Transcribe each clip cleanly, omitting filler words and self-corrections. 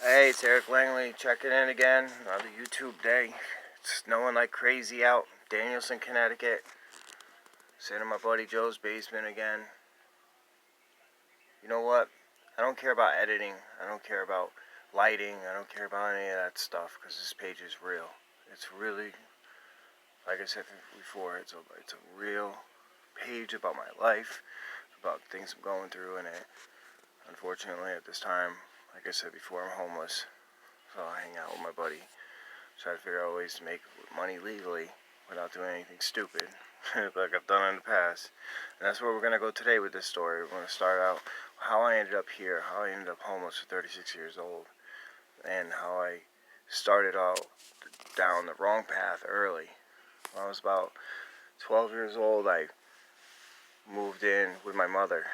Hey, it's Eric Langley checking in again. Another YouTube day. It's snowing like crazy out. Danielson, Connecticut. Sitting in my buddy Joe's basement again. You know what? I don't care about editing. I don't care about lighting. I don't care about any of that stuff because this page is real. It's really, like I said before, it's a real page about my life, about things I'm going through, and unfortunately at this time, like I said before, I'm homeless. So I hang out with my buddy. Try to figure out ways to make money legally without doing anything stupid like I've done in the past. And that's where we're going to go today with this story. We're going to start out how I ended up here, how I ended up homeless at 36 years old, and how I started out down the wrong path early. When I was about 12 years old, I moved in with my mother.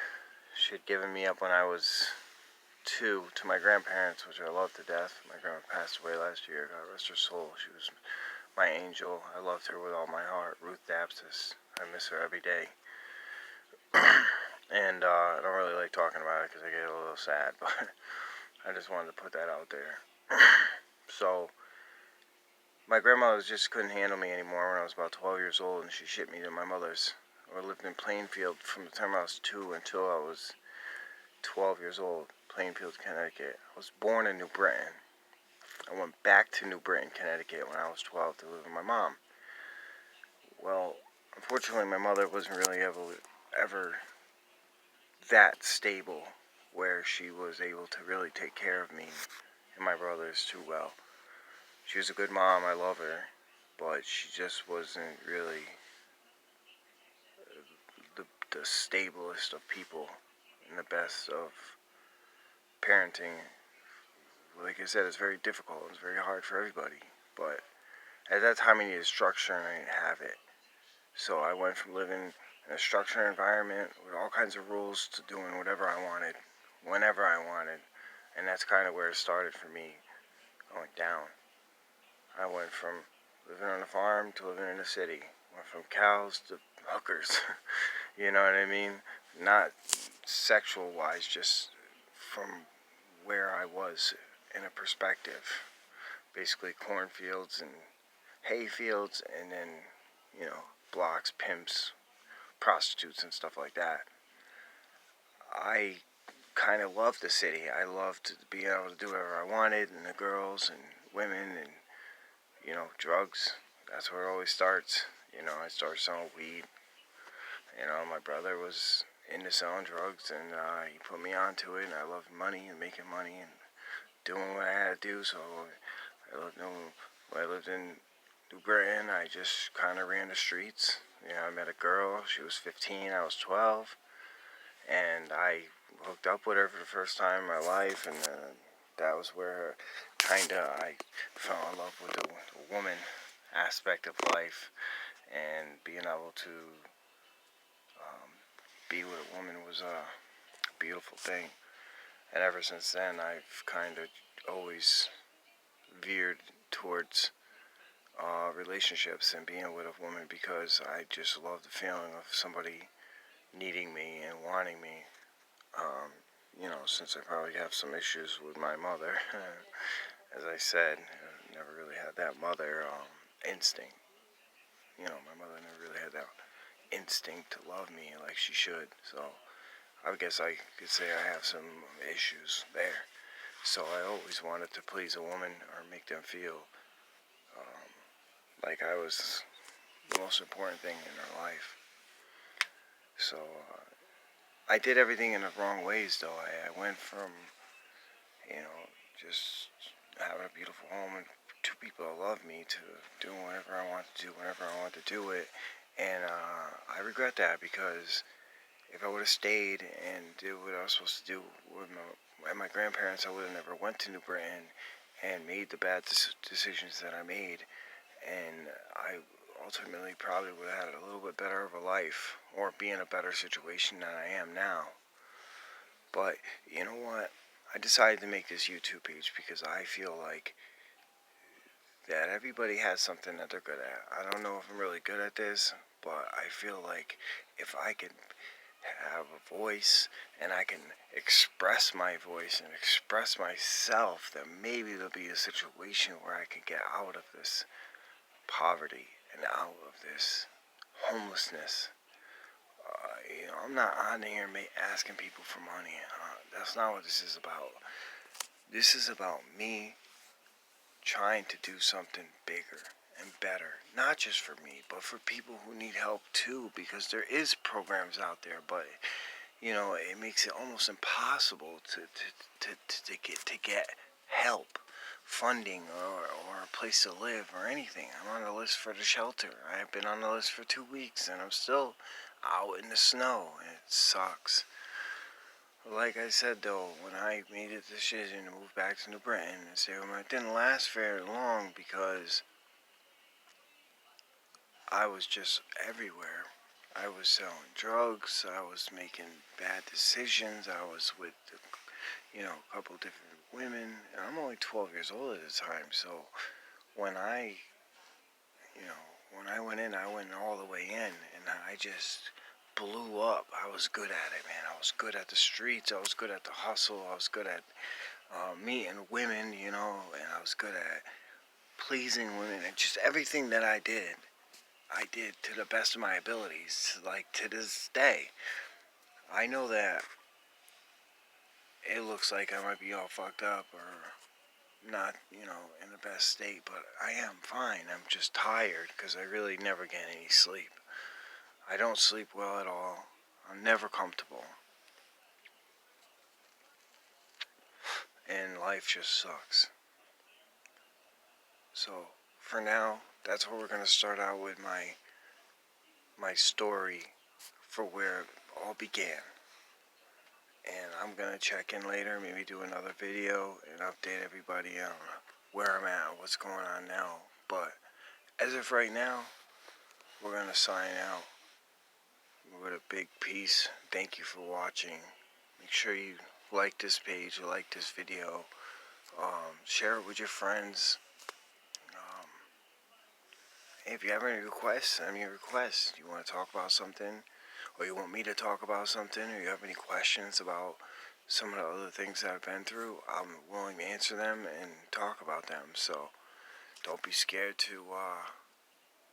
She had given me up when I was 2 to my grandparents, which I love to death. My grandma passed away last year. God rest her soul. She was my angel. I loved her with all my heart. Ruth Dapsis. I miss her every day. And I don't really like talking about it because I get a little sad, but I just wanted to put that out there. So, my grandma just couldn't handle me anymore when I was about 12 years old, and she shipped me to my mother's. I lived in Plainfield from the time I was 2 until I was 12 years old. Plainfield, Connecticut. I was born in New Britain. I went back to New Britain, Connecticut when I was 12 to live with my mom. Well, unfortunately, my mother wasn't really ever that stable where she was able to really take care of me and my brothers too well. She was a good mom, I love her, but she just wasn't really the stablest of people and the best of parenting. Like I said, it's very difficult. It's very hard for everybody. But at that time, I needed structure and I didn't have it. So I went from living in a structured environment with all kinds of rules to doing whatever I wanted, whenever I wanted. And that's kind of where it started for me, going down. I went from living on a farm to living in a city. Went from cows to hookers. You know what I mean? Not sexual wise, just from where I was in a perspective. Basically cornfields and hay fields, and then, blocks, pimps, prostitutes, and stuff like that. I kind of loved the city. I loved being able to do whatever I wanted, and the girls and women and, drugs. That's where it always starts. I started selling weed. My brother was into selling drugs, and he put me onto it, and I loved money and making money and doing what I had to do. So when I lived in New Britain, I just kind of ran the streets. I met a girl. She was 15. I was 12. And I hooked up with her for the first time in my life. And that was where I fell in love with the woman aspect of life. And being able to be with a woman was a beautiful thing. And ever since then, I've kind of always veered towards relationships and being with a woman because I just love the feeling of somebody needing me and wanting me. Since I probably have some issues with my mother, as I said, I never really had that mother instinct. My mother never really had that instinct to love me like she should. So I guess I could say I have some issues there. So I always wanted to please a woman or make them feel like I was the most important thing in her life. So I did everything in the wrong ways, though. I went from, just having a beautiful home and two people that love me to doing whatever I want to do whenever I want to do it. And I regret that because if I would have stayed and did what I was supposed to do with my grandparents, I would have never went to New Britain and made the bad decisions that I made. And I ultimately probably would have had a little bit better of a life or be in a better situation than I am now. But you know what? I decided to make this YouTube page because I feel like that everybody has something that they're good at. I don't know if I'm really good at this, but I feel like if I could have a voice and I can express my voice and express myself, that maybe there'll be a situation where I can get out of this poverty and out of this homelessness. I'm not on here asking people for money. That's not what this is about. This is about me trying to do something bigger and better, not just for me, but for people who need help too, because there is programs out there, but it makes it almost impossible to get help, funding, or a place to live or anything. I'm on the list for the shelter. I've been on the list for 2 weeks and I'm still out in the snow and it sucks. Like I said though, when I made the decision to move back to New Britain and stay with it didn't last very long because I was just everywhere. I was selling drugs, I was making bad decisions, I was with, a couple different women. And I'm only 12 years old at the time, so when I, when I went in, I went all the way in, and I just blew up. I was good at it, man. I was good at the streets, I was good at the hustle, I was good at meeting women, and I was good at pleasing women, and just everything that I did to the best of my abilities, like to this day. I know that it looks like I might be all fucked up or not, in the best state, but I am fine. I'm just tired because I really never get any sleep. I don't sleep well at all. I'm never comfortable. And life just sucks. So, for now, that's what we're going to start out with my story for where it all began. And I'm going to check in later, maybe do another video and update everybody on where I'm at and what's going on now. But as of right now, we're going to sign out with a big peace. Thank you for watching. Make sure you like this page, like this video. Share it with your friends. If you have any requests, send me a request. You want to talk about something, or you want me to talk about something, or you have any questions about some of the other things that I've been through, I'm willing to answer them and talk about them. So don't be scared to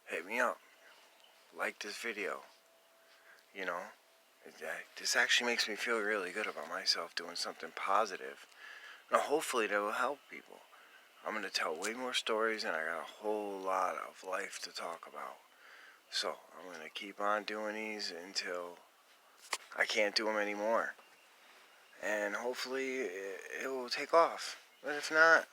hit me up. Like this video. This actually makes me feel really good about myself doing something positive. Now hopefully that will help people. I'm going to tell way more stories and I got a whole lot of life to talk about. So I'm going to keep on doing these until I can't do them anymore. And hopefully it will take off. But if not,